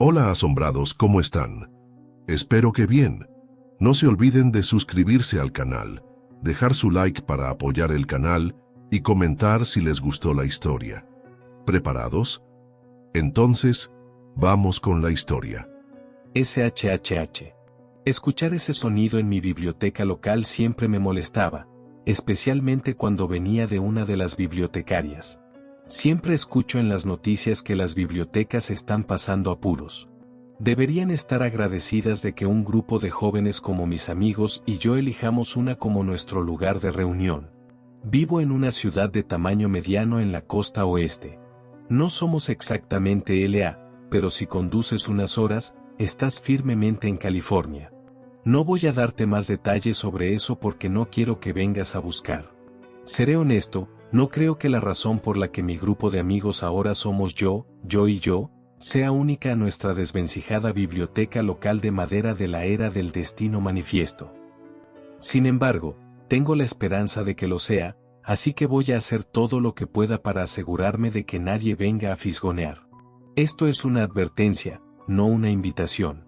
Hola asombrados, ¿cómo están? Espero que bien. No se olviden de suscribirse al canal, dejar su like para apoyar el canal y comentar si les gustó la historia. ¿Preparados? Entonces, vamos con la historia. SHHH. Escuchar ese sonido en mi biblioteca local siempre me molestaba, especialmente cuando venía de una de las bibliotecarias. Siempre escucho en las noticias que las bibliotecas están pasando apuros. Deberían estar agradecidas de que un grupo de jóvenes como mis amigos y yo elijamos una como nuestro lugar de reunión. Vivo en una ciudad de tamaño mediano en la costa oeste. No somos exactamente LA, pero si conduces unas horas, estás firmemente en California. No voy a darte más detalles sobre eso porque no quiero que vengas a buscar. Seré honesto, no creo que la razón por la que mi grupo de amigos ahora somos yo y yo, sea única a nuestra desvencijada biblioteca local de madera de la era del destino manifiesto. Sin embargo, tengo la esperanza de que lo sea, así que voy a hacer todo lo que pueda para asegurarme de que nadie venga a fisgonear. Esto es una advertencia, no una invitación.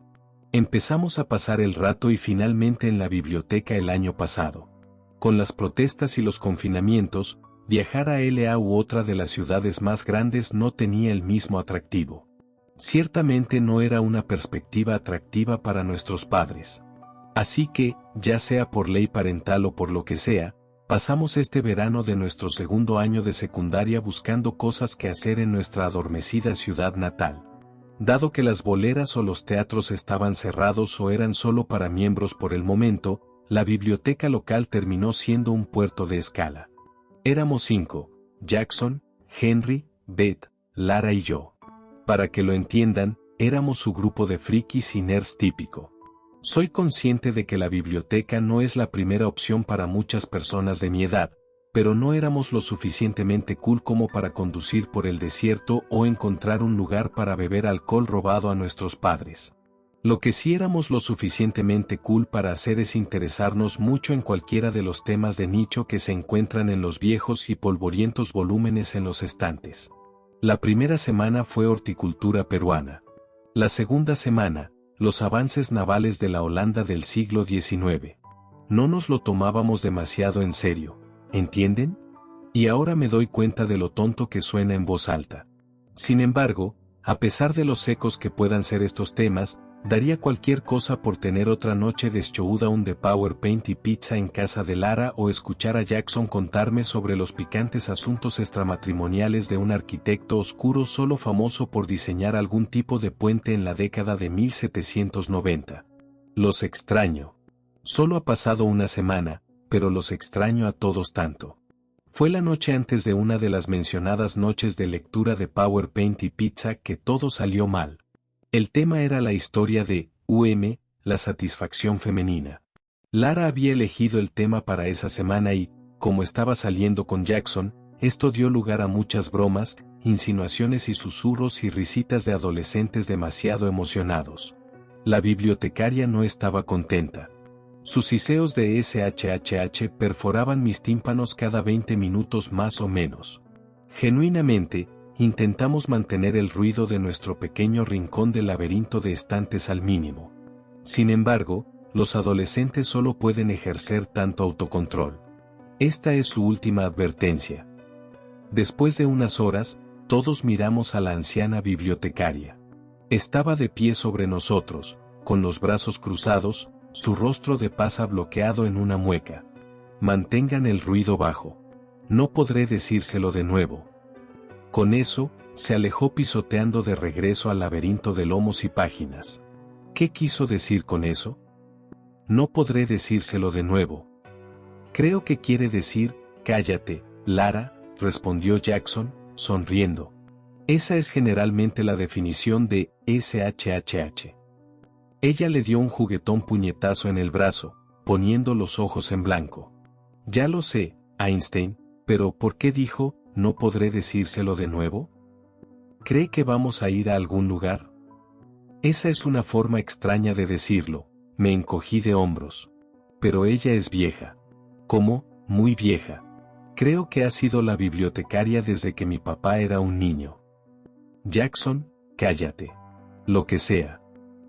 Empezamos a pasar el rato y finalmente en la biblioteca el año pasado. Con las protestas y los confinamientos, viajar a LA u otra de las ciudades más grandes no tenía el mismo atractivo. Ciertamente no era una perspectiva atractiva para nuestros padres. Así que, ya sea por ley parental o por lo que sea, pasamos este verano de nuestro segundo año de secundaria buscando cosas que hacer en nuestra adormecida ciudad natal. Dado que las boleras o los teatros estaban cerrados o eran solo para miembros por el momento, la biblioteca local terminó siendo un puerto de escala. Éramos 5, Jackson, Henry, Beth, Lara y yo. Para que lo entiendan, éramos su grupo de frikis y nerds típico. Soy consciente de que la biblioteca no es la primera opción para muchas personas de mi edad, pero no éramos lo suficientemente cool como para conducir por el desierto o encontrar un lugar para beber alcohol robado a nuestros padres. Lo que sí éramos lo suficientemente cool para hacer es interesarnos mucho en cualquiera de los temas de nicho que se encuentran en los viejos y polvorientos volúmenes en los estantes. La primera semana fue horticultura peruana. La segunda semana, los avances navales de la Holanda del siglo XIX. No nos lo tomábamos demasiado en serio, ¿entienden? Y ahora me doy cuenta de lo tonto que suena en voz alta. Sin embargo, a pesar de lo secos que puedan ser estos temas, daría cualquier cosa por tener otra noche de showdown de PowerPoint y pizza en casa de Lara o escuchar a Jackson contarme sobre los picantes asuntos extramatrimoniales de un arquitecto oscuro solo famoso por diseñar algún tipo de puente en la década de 1790. Los extraño. Solo ha pasado una semana, pero los extraño a todos tanto. Fue la noche antes de una de las mencionadas noches de lectura de PowerPoint y pizza que todo salió mal. El tema era la historia de la satisfacción femenina. Lara había elegido el tema para esa semana y, como estaba saliendo con Jackson, esto dio lugar a muchas bromas, insinuaciones y susurros y risitas de adolescentes demasiado emocionados. La bibliotecaria no estaba contenta. Sus siseos de SHHH perforaban mis tímpanos cada 20 minutos más o menos. Genuinamente, intentamos mantener el ruido de nuestro pequeño rincón del laberinto de estantes al mínimo. Sin embargo, los adolescentes solo pueden ejercer tanto autocontrol. Esta es su última advertencia. Después de unas horas, todos miramos a la anciana bibliotecaria. Estaba de pie sobre nosotros, con los brazos cruzados, su rostro de pasa bloqueado en una mueca. Mantengan el ruido bajo. No podré decírselo de nuevo. Con eso, se alejó pisoteando de regreso al laberinto de lomos y páginas. ¿Qué quiso decir con eso? No podré decírselo de nuevo. Creo que quiere decir, cállate, Lara, respondió Jackson, sonriendo. Esa es generalmente la definición de SHHH. Ella le dio un juguetón puñetazo en el brazo, poniendo los ojos en blanco. Ya lo sé, Einstein, pero ¿por qué dijo, no podré decírselo de nuevo? ¿Cree que vamos a ir a algún lugar? Esa es una forma extraña de decirlo, me encogí de hombros. Pero ella es vieja. ¿Cómo? Muy vieja. Creo que ha sido la bibliotecaria desde que mi papá era un niño. Jackson, cállate. Lo que sea.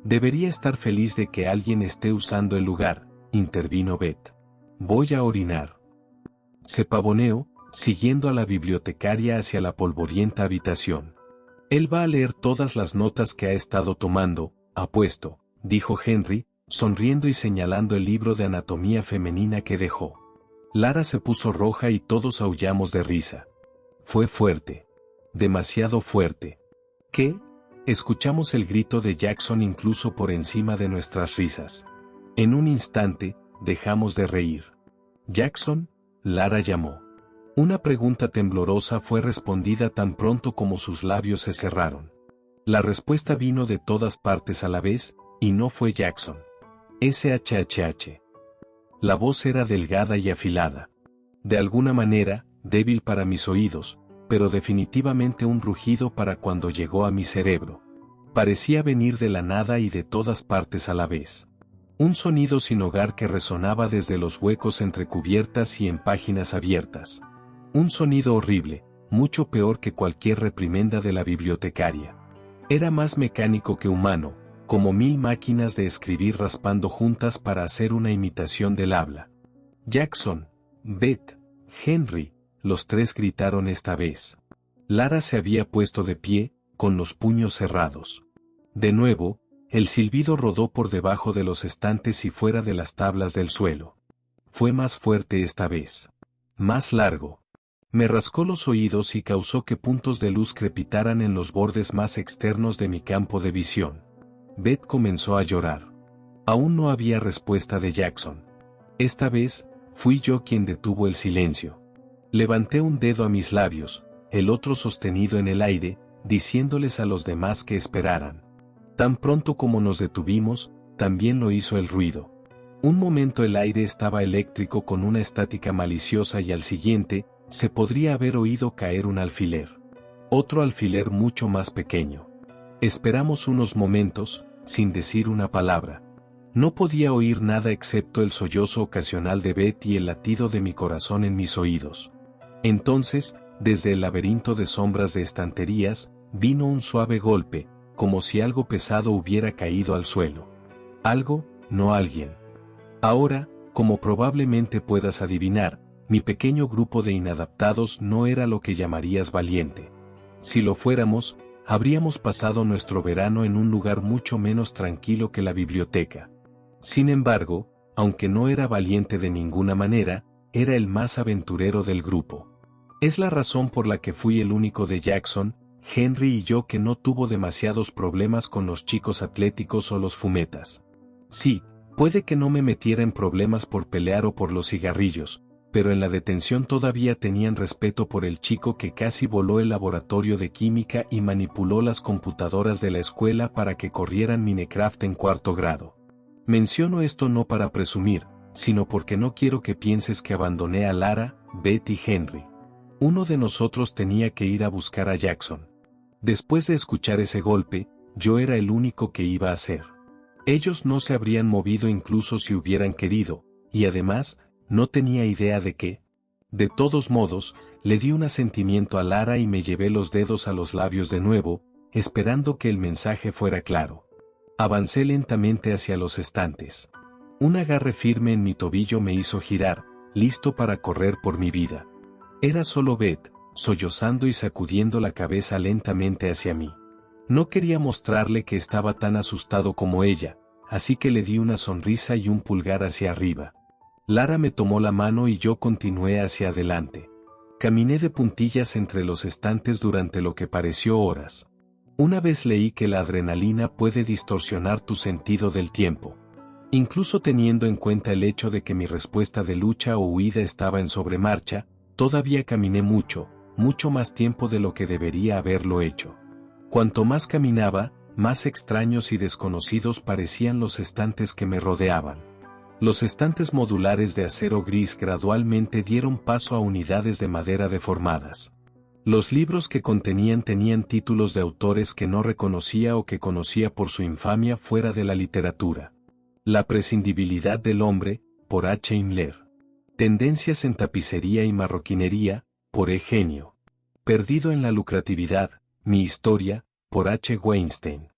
Debería estar feliz de que alguien esté usando el lugar, intervino Beth. Voy a orinar. Se pavoneó, siguiendo a la bibliotecaria hacia la polvorienta habitación. Él va a leer todas las notas que ha estado tomando, apuesto, dijo Henry, sonriendo y señalando el libro de anatomía femenina que dejó. Lara se puso roja y todos aullamos de risa. Fue fuerte. Demasiado fuerte. ¿Qué? Escuchamos el grito de Jackson incluso por encima de nuestras risas. En un instante, dejamos de reír. «Jackson», Lara llamó. Una pregunta temblorosa fue respondida tan pronto como sus labios se cerraron. La respuesta vino de todas partes a la vez, y no fue Jackson. SHHH. La voz era delgada y afilada. De alguna manera, débil para mis oídos, pero definitivamente un rugido para cuando llegó a mi cerebro. Parecía venir de la nada y de todas partes a la vez. Un sonido sin hogar que resonaba desde los huecos entre cubiertas y en páginas abiertas. Un sonido horrible, mucho peor que cualquier reprimenda de la bibliotecaria. Era más mecánico que humano, como 1000 máquinas de escribir raspando juntas para hacer una imitación del habla. Jackson, Beth, Henry, los tres gritaron esta vez. Lara se había puesto de pie, con los puños cerrados. De nuevo, el silbido rodó por debajo de los estantes y fuera de las tablas del suelo. Fue más fuerte esta vez. Más largo. Me rascó los oídos y causó que puntos de luz crepitaran en los bordes más externos de mi campo de visión. Beth comenzó a llorar. Aún no había respuesta de Jackson. Esta vez, fui yo quien detuvo el silencio. Levanté un dedo a mis labios, el otro sostenido en el aire, diciéndoles a los demás que esperaran. Tan pronto como nos detuvimos, también lo hizo el ruido. Un momento el aire estaba eléctrico con una estática maliciosa y al siguiente, se podría haber oído caer un alfiler. Otro alfiler mucho más pequeño. Esperamos unos momentos, sin decir una palabra. No podía oír nada excepto el sollozo ocasional de Beth y el latido de mi corazón en mis oídos. Entonces, desde el laberinto de sombras de estanterías, vino un suave golpe, como si algo pesado hubiera caído al suelo. Algo, no alguien. Ahora, como probablemente puedas adivinar, mi pequeño grupo de inadaptados no era lo que llamarías valiente. Si lo fuéramos, habríamos pasado nuestro verano en un lugar mucho menos tranquilo que la biblioteca. Sin embargo, aunque no era valiente de ninguna manera, era el más aventurero del grupo. Es la razón por la que fui el único de Jackson, Henry y yo que no tuvo demasiados problemas con los chicos atléticos o los fumetas. Sí, puede que no me metiera en problemas por pelear o por los cigarrillos, pero en la detención todavía tenían respeto por el chico que casi voló el laboratorio de química y manipuló las computadoras de la escuela para que corrieran Minecraft en 4º grado. Menciono esto no para presumir, sino porque no quiero que pienses que abandoné a Lara, Beth y Henry. Uno de nosotros tenía que ir a buscar a Jackson. Después de escuchar ese golpe, yo era el único que iba a hacer. Ellos no se habrían movido incluso si hubieran querido, y además, no tenía idea de qué. De todos modos, le di un asentimiento a Lara y me llevé los dedos a los labios de nuevo, esperando que el mensaje fuera claro. Avancé lentamente hacia los estantes. Un agarre firme en mi tobillo me hizo girar, listo para correr por mi vida. Era solo Beth, sollozando y sacudiendo la cabeza lentamente hacia mí. No quería mostrarle que estaba tan asustado como ella, así que le di una sonrisa y un pulgar hacia arriba. Lara me tomó la mano y yo continué hacia adelante. Caminé de puntillas entre los estantes durante lo que pareció horas. Una vez leí que la adrenalina puede distorsionar tu sentido del tiempo. Incluso teniendo en cuenta el hecho de que mi respuesta de lucha o huida estaba en sobremarcha, todavía caminé mucho más tiempo de lo que debería haberlo hecho. Cuanto más caminaba, más extraños y desconocidos parecían los estantes que me rodeaban. Los estantes modulares de acero gris gradualmente dieron paso a unidades de madera deformadas. Los libros que contenían tenían títulos de autores que no reconocía o que conocía por su infamia fuera de la literatura. La prescindibilidad del hombre, por H. Himmler. Tendencias en tapicería y marroquinería, por E. Genio. Perdido en la lucratividad, mi historia, por H. Weinstein.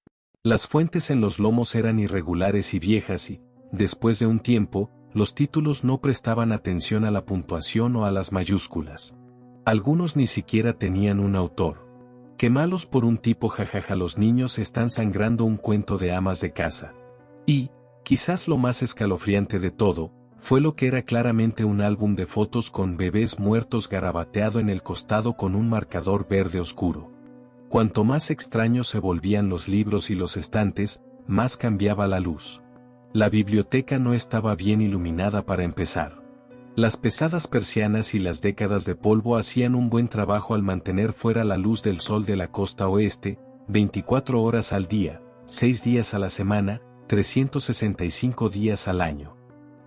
Las fuentes en los lomos eran irregulares y viejas y, después de un tiempo, los títulos no prestaban atención a la puntuación o a las mayúsculas. Algunos ni siquiera tenían un autor. Qué malos por un tipo, jajaja, los niños están sangrando, un cuento de amas de casa. Y, quizás lo más escalofriante de todo, fue lo que era claramente un álbum de fotos con bebés muertos garabateado en el costado con un marcador verde oscuro. Cuanto más extraños se volvían los libros y los estantes, más cambiaba la luz. La biblioteca no estaba bien iluminada para empezar. Las pesadas persianas y las décadas de polvo hacían un buen trabajo al mantener fuera la luz del sol de la costa oeste, 24 horas al día, 6 días a la semana, 365 días al año.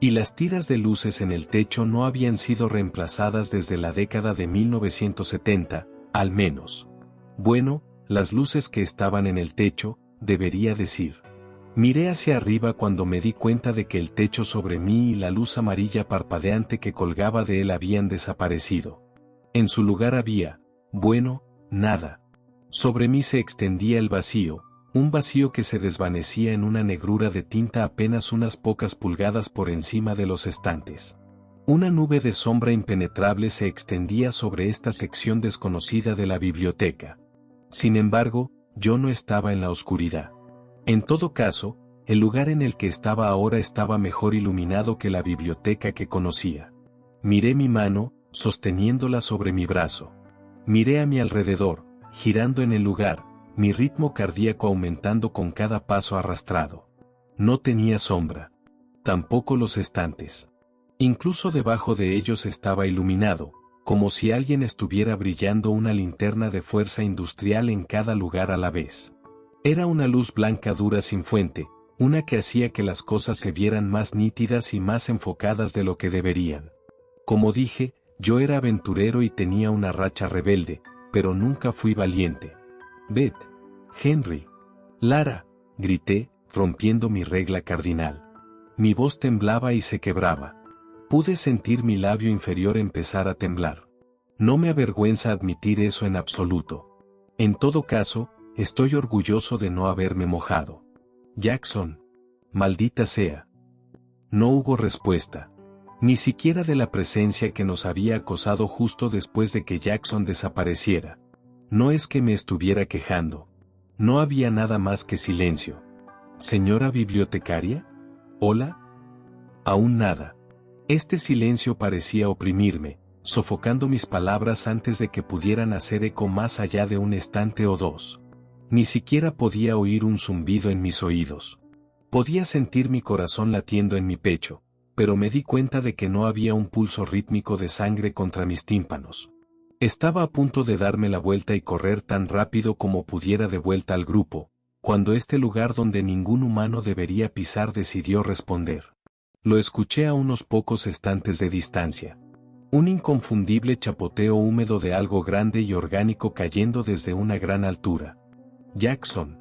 Y las tiras de luces en el techo no habían sido reemplazadas desde la década de 1970, al menos. Bueno, las luces que estaban en el techo, debería decir. Miré hacia arriba cuando me di cuenta de que el techo sobre mí y la luz amarilla parpadeante que colgaba de él habían desaparecido. En su lugar había, bueno, nada. Sobre mí se extendía el vacío, un vacío que se desvanecía en una negrura de tinta apenas unas pocas pulgadas por encima de los estantes. Una nube de sombra impenetrable se extendía sobre esta sección desconocida de la biblioteca. Sin embargo, yo no estaba en la oscuridad. En todo caso, el lugar en el que estaba ahora estaba mejor iluminado que la biblioteca que conocía. Miré mi mano, sosteniéndola sobre mi brazo. Miré a mi alrededor, girando en el lugar, mi ritmo cardíaco aumentando con cada paso arrastrado. No tenía sombra. Tampoco los estantes. Incluso debajo de ellos estaba iluminado, como si alguien estuviera brillando una linterna de fuerza industrial en cada lugar a la vez. Era una luz blanca dura sin fuente, una que hacía que las cosas se vieran más nítidas y más enfocadas de lo que deberían. Como dije, yo era aventurero y tenía una racha rebelde, pero nunca fui valiente. Beth, Henry, Lara, grité, rompiendo mi regla cardinal. Mi voz temblaba y se quebraba. Pude sentir mi labio inferior empezar a temblar. No me avergüenza admitir eso en absoluto. En todo caso, estoy orgulloso de no haberme mojado. Jackson. Maldita sea. No hubo respuesta. Ni siquiera de la presencia que nos había acosado justo después de que Jackson desapareciera. No es que me estuviera quejando. No había nada más que silencio. ¿Señora bibliotecaria? ¿Hola? Aún nada. Este silencio parecía oprimirme, sofocando mis palabras antes de que pudieran hacer eco más allá de un estante o dos. Ni siquiera podía oír un zumbido en mis oídos. Podía sentir mi corazón latiendo en mi pecho, pero me di cuenta de que no había un pulso rítmico de sangre contra mis tímpanos. Estaba a punto de darme la vuelta y correr tan rápido como pudiera de vuelta al grupo, cuando este lugar donde ningún humano debería pisar decidió responder. Lo escuché a unos pocos estantes de distancia. Un inconfundible chapoteo húmedo de algo grande y orgánico cayendo desde una gran altura. Jackson.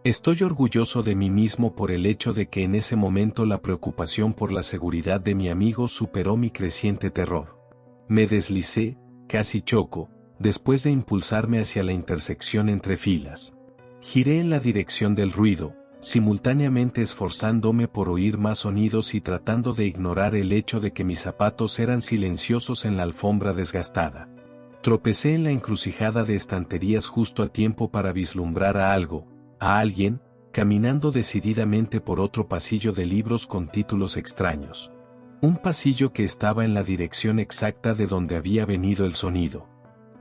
Estoy orgulloso de mí mismo por el hecho de que en ese momento la preocupación por la seguridad de mi amigo superó mi creciente terror. Me deslicé, casi choco, después de impulsarme hacia la intersección entre filas. Giré en la dirección del ruido, simultáneamente esforzándome por oír más sonidos y tratando de ignorar el hecho de que mis zapatos eran silenciosos en la alfombra desgastada. Tropecé en la encrucijada de estanterías justo a tiempo para vislumbrar a alguien, caminando decididamente por otro pasillo de libros con títulos extraños. Un pasillo que estaba en la dirección exacta de donde había venido el sonido.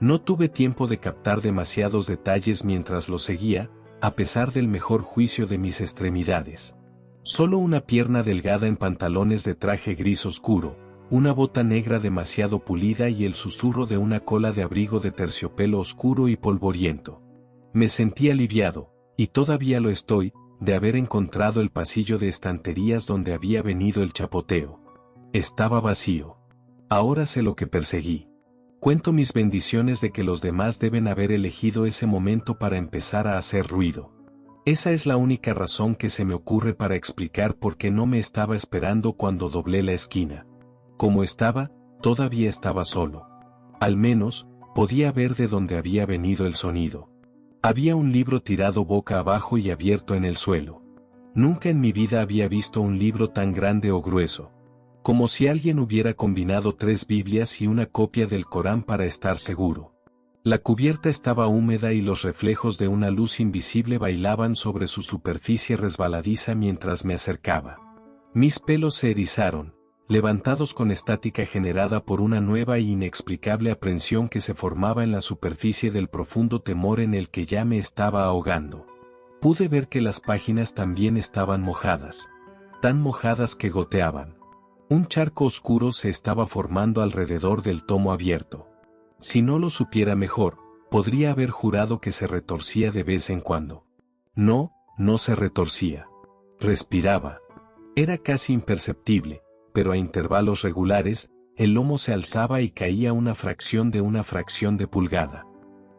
No tuve tiempo de captar demasiados detalles mientras lo seguía, a pesar del mejor juicio de mis extremidades. Solo una pierna delgada en pantalones de traje gris oscuro, una bota negra demasiado pulida y el susurro de una cola de abrigo de terciopelo oscuro y polvoriento. Me sentí aliviado, y todavía lo estoy, de haber encontrado el pasillo de estanterías donde había venido el chapoteo. Estaba vacío. Ahora sé lo que perseguí. Cuento mis bendiciones de que los demás deben haber elegido ese momento para empezar a hacer ruido. Esa es la única razón que se me ocurre para explicar por qué no me estaba esperando cuando doblé la esquina. Como estaba, todavía estaba solo. Al menos, podía ver de dónde había venido el sonido. Había un libro tirado boca abajo y abierto en el suelo. Nunca en mi vida había visto un libro tan grande o grueso. Como si alguien hubiera combinado 3 Biblias y una copia del Corán para estar seguro. La cubierta estaba húmeda y los reflejos de una luz invisible bailaban sobre su superficie resbaladiza mientras me acercaba. Mis pelos se erizaron, levantados con estática generada por una nueva e inexplicable aprensión que se formaba en la superficie del profundo temor en el que ya me estaba ahogando. Pude ver que las páginas también estaban mojadas. Tan mojadas que goteaban. Un charco oscuro se estaba formando alrededor del tomo abierto. Si no lo supiera mejor, podría haber jurado que se retorcía de vez en cuando. No, no se retorcía. Respiraba. Era casi imperceptible, pero a intervalos regulares, el lomo se alzaba y caía una fracción de pulgada.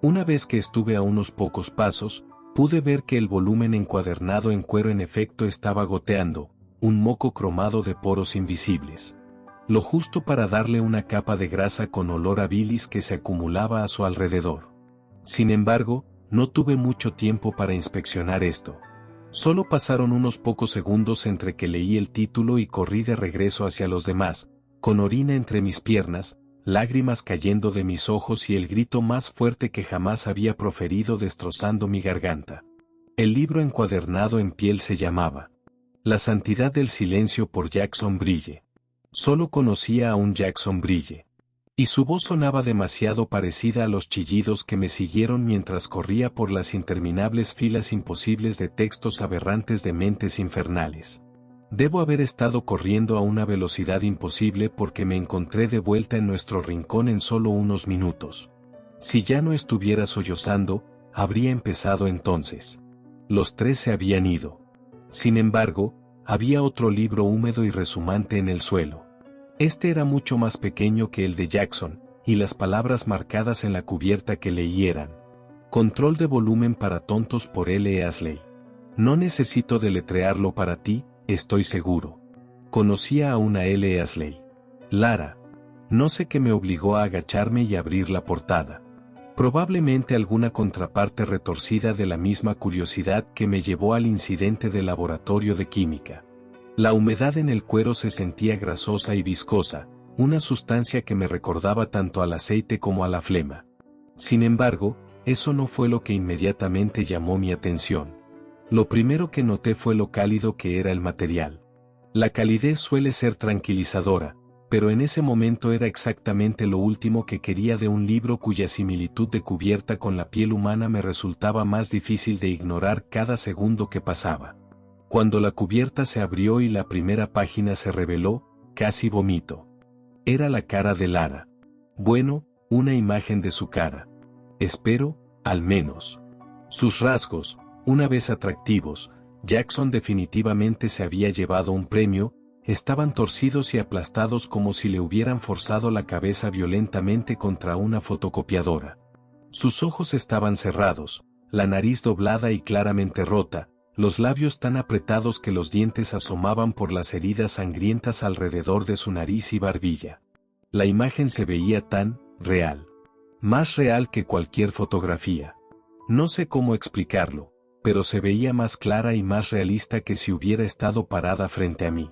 Una vez que estuve a unos pocos pasos, pude ver que el volumen encuadernado en cuero en efecto estaba goteando, un moco cromado de poros invisibles. Lo justo para darle una capa de grasa con olor a bilis que se acumulaba a su alrededor. Sin embargo, no tuve mucho tiempo para inspeccionar esto. Solo pasaron unos pocos segundos entre que leí el título y corrí de regreso hacia los demás, con orina entre mis piernas, lágrimas cayendo de mis ojos y el grito más fuerte que jamás había proferido destrozando mi garganta. El libro encuadernado en piel se llamaba La santidad del silencio por Jackson Brille. Solo conocía a un Jackson Brille. Y su voz sonaba demasiado parecida a los chillidos que me siguieron mientras corría por las interminables filas imposibles de textos aberrantes de mentes infernales. Debo haber estado corriendo a una velocidad imposible porque me encontré de vuelta en nuestro rincón en solo unos minutos. Si ya no estuviera sollozando, habría empezado entonces. Los 3 se habían ido. Sin embargo, había otro libro húmedo y rezumante en el suelo. Este era mucho más pequeño que el de Jackson, y las palabras marcadas en la cubierta que leí eran: Control de volumen para tontos por L. Ashley. No necesito deletrearlo para ti, estoy seguro. Conocía a una L. Ashley. Lara. No sé qué me obligó a agacharme y abrir la portada. Probablemente alguna contraparte retorcida de la misma curiosidad que me llevó al incidente del laboratorio de química. La humedad en el cuero se sentía grasosa y viscosa, una sustancia que me recordaba tanto al aceite como a la flema. Sin embargo, eso no fue lo que inmediatamente llamó mi atención. Lo primero que noté fue lo cálido que era el material. La calidez suele ser tranquilizadora, pero en ese momento era exactamente lo último que quería de un libro cuya similitud de cubierta con la piel humana me resultaba más difícil de ignorar cada segundo que pasaba. Cuando la cubierta se abrió y la primera página se reveló, casi vomito. Era la cara de Lara. Bueno, una imagen de su cara. Espero, al menos. Sus rasgos, una vez atractivos, Jackson definitivamente se había llevado un premio, estaban torcidos y aplastados como si le hubieran forzado la cabeza violentamente contra una fotocopiadora. Sus ojos estaban cerrados, la nariz doblada y claramente rota, los labios tan apretados que los dientes asomaban por las heridas sangrientas alrededor de su nariz y barbilla. La imagen se veía tan real. Más real que cualquier fotografía. No sé cómo explicarlo, pero se veía más clara y más realista que si hubiera estado parada frente a mí.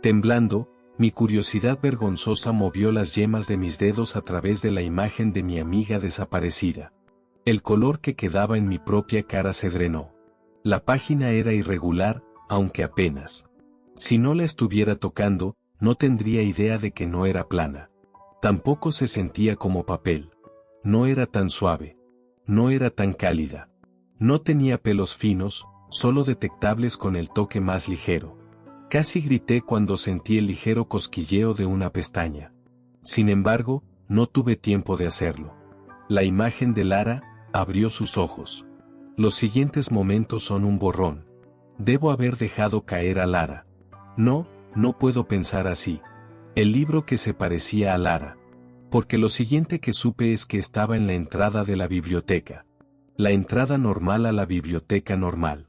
Temblando, mi curiosidad vergonzosa movió las yemas de mis dedos a través de la imagen de mi amiga desaparecida. El color que quedaba en mi propia cara se drenó. La página era irregular, aunque apenas. Si no la estuviera tocando, no tendría idea de que no era plana. Tampoco se sentía como papel. No era tan suave. No era tan cálida. No tenía pelos finos, solo detectables con el toque más ligero. Casi grité cuando sentí el ligero cosquilleo de una pestaña. Sin embargo, no tuve tiempo de hacerlo. La imagen de Lara abrió sus ojos. Los siguientes momentos son un borrón. Debo haber dejado caer a Lara. No, no puedo pensar así. El libro que se parecía a Lara. Porque lo siguiente que supe es que estaba en la entrada de la biblioteca. La entrada normal a la biblioteca normal.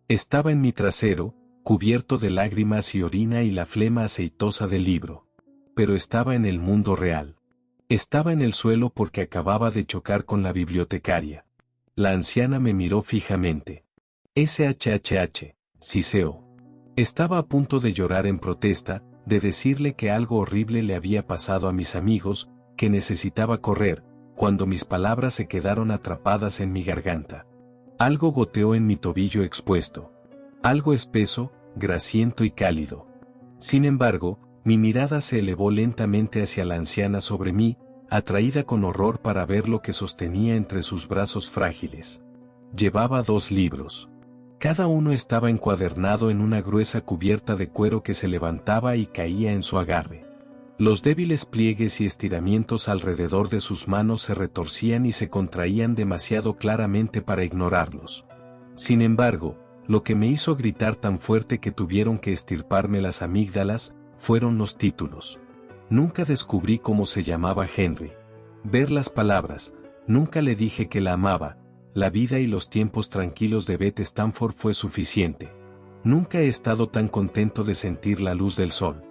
Estaba en mi trasero, cubierto de lágrimas y orina y la flema aceitosa del libro. Pero estaba en el mundo real. Estaba en el suelo porque acababa de chocar con la bibliotecaria. La anciana me miró fijamente. SHHH, siseo. Estaba a punto de llorar en protesta, de decirle que algo horrible le había pasado a mis amigos, que necesitaba correr, cuando mis palabras se quedaron atrapadas en mi garganta. Algo goteó en mi tobillo expuesto. Algo espeso, grasiento y cálido. Sin embargo, mi mirada se elevó lentamente hacia la anciana sobre mí, atraída con horror para ver lo que sostenía entre sus brazos frágiles. Llevaba 2 libros. Cada uno estaba encuadernado en una gruesa cubierta de cuero que se levantaba y caía en su agarre. Los débiles pliegues y estiramientos alrededor de sus manos se retorcían y se contraían demasiado claramente para ignorarlos. Sin embargo, lo que me hizo gritar tan fuerte que tuvieron que estirparme las amígdalas, fueron los títulos. Nunca descubrí cómo se llamaba Henry. Ver las palabras, nunca le dije que la amaba, la vida y los tiempos tranquilos de Beth Stanford fue suficiente. Nunca he estado tan contento de sentir la luz del sol.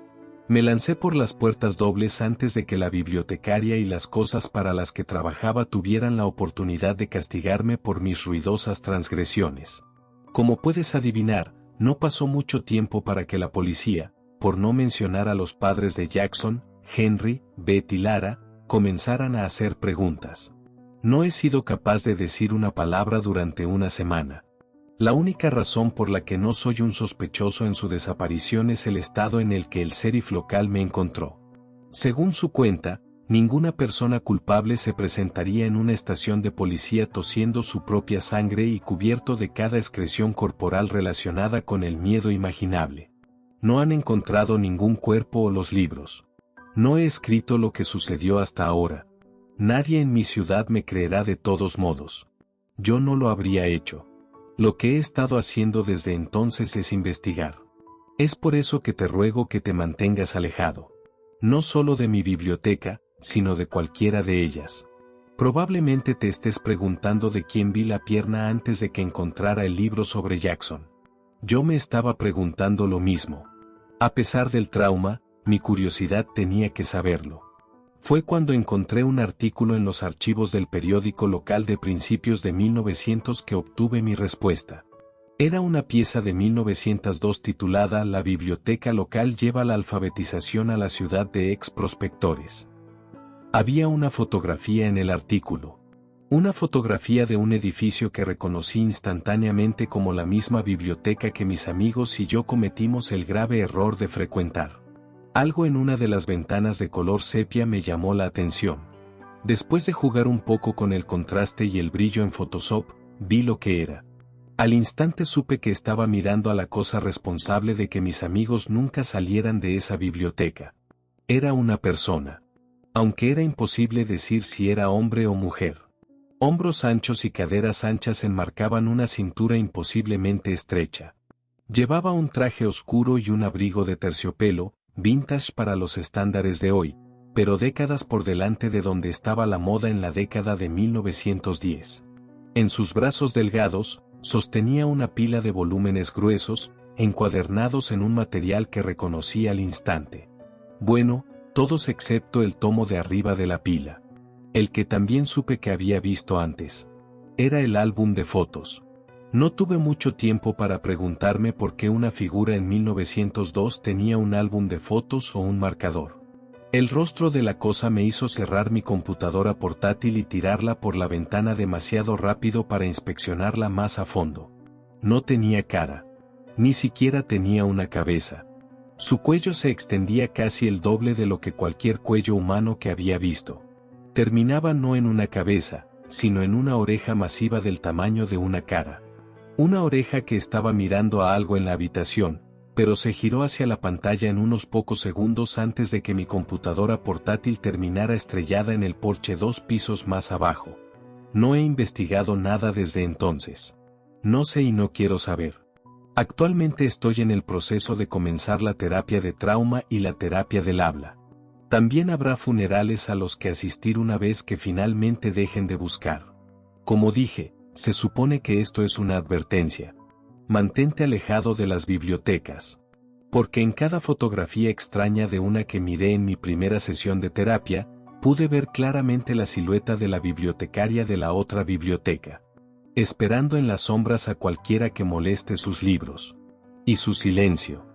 Me lancé por las puertas dobles antes de que la bibliotecaria y las cosas para las que trabajaba tuvieran la oportunidad de castigarme por mis ruidosas transgresiones. Como puedes adivinar, no pasó mucho tiempo para que la policía, por no mencionar a los padres de Jackson, Henry, Beth y Lara, comenzaran a hacer preguntas. No he sido capaz de decir una palabra durante una semana. La única razón por la que no soy un sospechoso en su desaparición es el estado en el que el sheriff local me encontró. Según su cuenta, ninguna persona culpable se presentaría en una estación de policía tosiendo su propia sangre y cubierto de cada excreción corporal relacionada con el miedo imaginable. No han encontrado ningún cuerpo o los libros. No he escrito lo que sucedió hasta ahora. Nadie en mi ciudad me creerá de todos modos. Yo no lo habría hecho. Lo que he estado haciendo desde entonces es investigar. Es por eso que te ruego que te mantengas alejado. No solo de mi biblioteca, sino de cualquiera de ellas. Probablemente te estés preguntando de quién vi la pierna antes de que encontrara el libro sobre Jackson. Yo me estaba preguntando lo mismo. A pesar del trauma, mi curiosidad tenía que saberlo. Fue cuando encontré un artículo en los archivos del periódico local de principios de 1900 que obtuve mi respuesta. Era una pieza de 1902 titulada La biblioteca local lleva la alfabetización a la ciudad de ex prospectores. Había una fotografía en el artículo. Una fotografía de un edificio que reconocí instantáneamente como la misma biblioteca que mis amigos y yo cometimos el grave error de frecuentar. Algo en una de las ventanas de color sepia me llamó la atención. Después de jugar un poco con el contraste y el brillo en Photoshop, vi lo que era. Al instante supe que estaba mirando a la cosa responsable de que mis amigos nunca salieran de esa biblioteca. Era una persona. Aunque era imposible decir si era hombre o mujer. Hombros anchos y caderas anchas enmarcaban una cintura imposiblemente estrecha. Llevaba un traje oscuro y un abrigo de terciopelo, vintage para los estándares de hoy, pero décadas por delante de donde estaba la moda en la década de 1910. En sus brazos delgados, sostenía una pila de volúmenes gruesos, encuadernados en un material que reconocí al instante. Bueno, todos excepto el tomo de arriba de la pila. El que también supe que había visto antes. Era el álbum de fotos. No tuve mucho tiempo para preguntarme por qué una figura en 1902 tenía un álbum de fotos o un marcador. El rostro de la cosa me hizo cerrar mi computadora portátil y tirarla por la ventana demasiado rápido para inspeccionarla más a fondo. No tenía cara. Ni siquiera tenía una cabeza. Su cuello se extendía casi el doble de lo que cualquier cuello humano que había visto. Terminaba no en una cabeza, sino en una oreja masiva del tamaño de una cara. Una oreja que estaba mirando a algo en la habitación, pero se giró hacia la pantalla en unos pocos segundos antes de que mi computadora portátil terminara estrellada en el porche 2 pisos más abajo. No he investigado nada desde entonces. No sé y no quiero saber. Actualmente estoy en el proceso de comenzar la terapia de trauma y la terapia del habla. También habrá funerales a los que asistir una vez que finalmente dejen de buscar. Como dije, se supone que esto es una advertencia. Mantente alejado de las bibliotecas. Porque en cada fotografía extraña de una que miré en mi primera sesión de terapia, pude ver claramente la silueta de la bibliotecaria de la otra biblioteca. esperando en las sombras a cualquiera que moleste sus libros. Y su silencio.